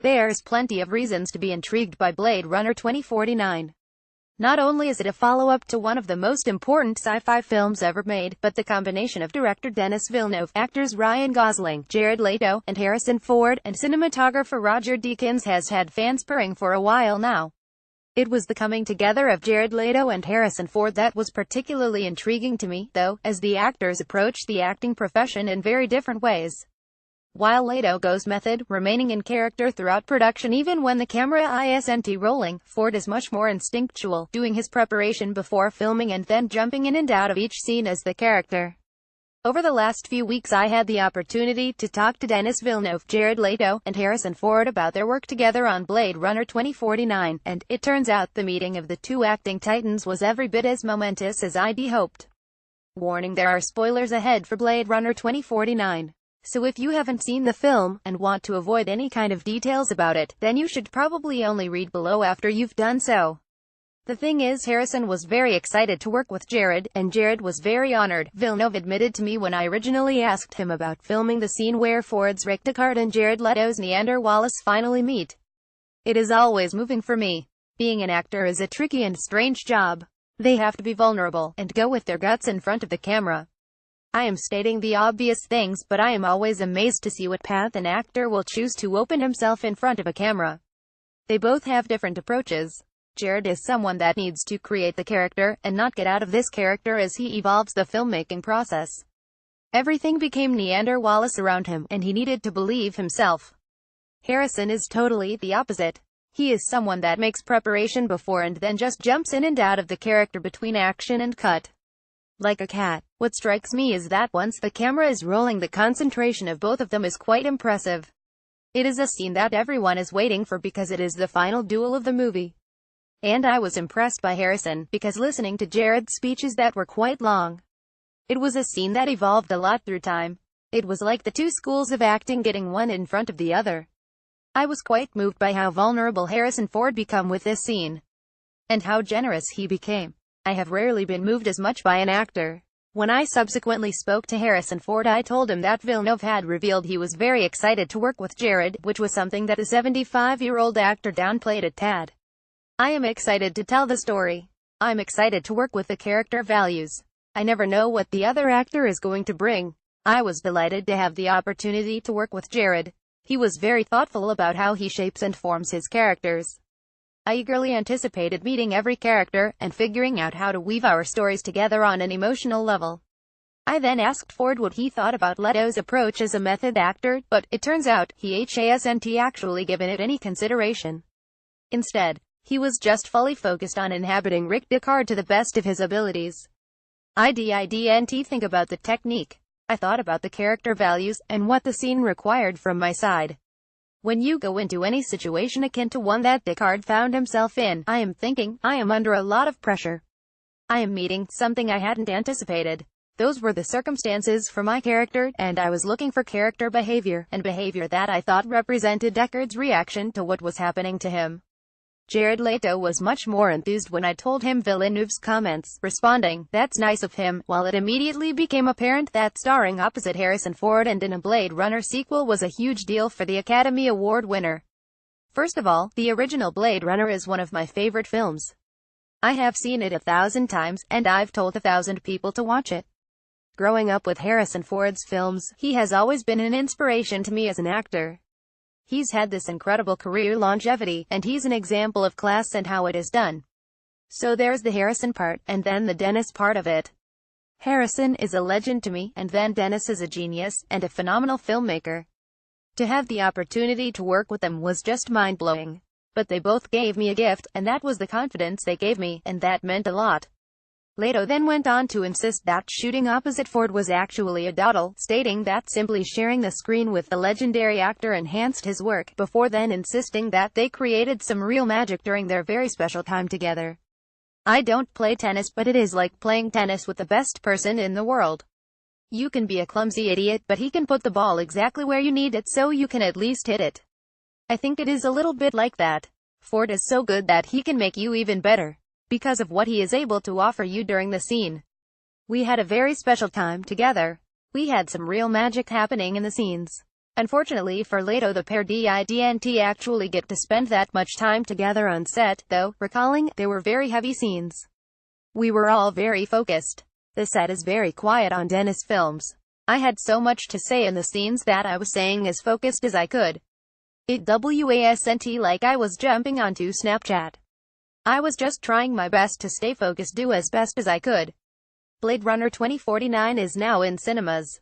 There's plenty of reasons to be intrigued by Blade Runner 2049. Not only is it a follow-up to one of the most important sci-fi films ever made, but the combination of director Denis Villeneuve, actors Ryan Gosling, Jared Leto, and Harrison Ford, and cinematographer Roger Deakins has had fans purring for a while now. It was the coming together of Jared Leto and Harrison Ford that was particularly intriguing to me, though, as the actors approach the acting profession in very different ways. While Leto goes method, remaining in character throughout production even when the camera isn't rolling, Ford is much more instinctual, doing his preparation before filming and then jumping in and out of each scene as the character. Over the last few weeks I had the opportunity to talk to Denis Villeneuve, Jared Leto, and Harrison Ford about their work together on Blade Runner 2049, and it turns out the meeting of the two acting titans was every bit as momentous as I'd hoped. Warning: there are spoilers ahead for Blade Runner 2049. So if you haven't seen the film, and want to avoid any kind of details about it, then you should probably only read below after you've done so. The thing is, Harrison was very excited to work with Jared, and Jared was very honored, Villeneuve admitted to me when I originally asked him about filming the scene where Ford's Rick Deckard and Jared Leto's Neander Wallace finally meet. It is always moving for me. Being an actor is a tricky and strange job. They have to be vulnerable, and go with their guts in front of the camera. I am stating the obvious things, but I am always amazed to see what path an actor will choose to open himself in front of a camera. They both have different approaches. Jared is someone that needs to create the character, and not get out of this character as he evolves the filmmaking process. Everything became Neander Wallace around him, and he needed to believe himself. Harrison is totally the opposite. He is someone that makes preparation before and then just jumps in and out of the character between action and cut. Like a cat. What strikes me is that once the camera is rolling, the concentration of both of them is quite impressive. It is a scene that everyone is waiting for because it is the final duel of the movie. And I was impressed by Harrison, because listening to Jared's speeches that were quite long. It was a scene that evolved a lot through time. It was like the two schools of acting getting one in front of the other. I was quite moved by how vulnerable Harrison Ford became with this scene. And how generous he became. I have rarely been moved as much by an actor. When I subsequently spoke to Harrison Ford, I told him that Villeneuve had revealed he was very excited to work with Jared, which was something that the 75-year-old actor downplayed a tad. I am excited to tell the story. I'm excited to work with the character values. I never know what the other actor is going to bring. I was delighted to have the opportunity to work with Jared. He was very thoughtful about how he shapes and forms his characters. I eagerly anticipated meeting every character, and figuring out how to weave our stories together on an emotional level. I then asked Ford what he thought about Leto's approach as a method actor, but, it turns out, he hasn't actually given it any consideration. Instead, he was just fully focused on inhabiting Rick Deckard to the best of his abilities. I didn't think about the technique. I thought about the character values, and what the scene required from my side. When you go into any situation akin to one that Deckard found himself in, I am thinking, I am under a lot of pressure. I am meeting something I hadn't anticipated. Those were the circumstances for my character, and I was looking for character behavior, and behavior that I thought represented Deckard's reaction to what was happening to him. Jared Leto was much more enthused when I told him Villeneuve's comments, responding, "That's nice of him," while it immediately became apparent that starring opposite Harrison Ford and in a Blade Runner sequel was a huge deal for the Academy Award winner. First of all, the original Blade Runner is one of my favorite films. I have seen it 1,000 times, and I've told 1,000 people to watch it. Growing up with Harrison Ford's films, he has always been an inspiration to me as an actor. He's had this incredible career longevity, and he's an example of class and how it is done. So there's the Harrison part, and then the Denis part of it. Harrison is a legend to me, and then Denis is a genius, and a phenomenal filmmaker. To have the opportunity to work with them was just mind-blowing. But they both gave me a gift, and that was the confidence they gave me, and that meant a lot. Leto then went on to insist that shooting opposite Ford was actually a dawdle, stating that simply sharing the screen with the legendary actor enhanced his work, before then insisting that they created some real magic during their very special time together. I don't play tennis, but it is like playing tennis with the best person in the world. You can be a clumsy idiot, but he can put the ball exactly where you need it so you can at least hit it. I think it is a little bit like that. Ford is so good that he can make you even better, because of what he is able to offer you during the scene. We had a very special time together. We had some real magic happening in the scenes. Unfortunately for Leto, the pair didn't actually get to spend that much time together on set, though, recalling, there were very heavy scenes. We were all very focused. The set is very quiet on Dennis films. I had so much to say in the scenes that I was saying as focused as I could. It wasn't like I was jumping onto Snapchat. I was just trying my best to stay focused, do as best as I could. Blade Runner 2049 is now in cinemas.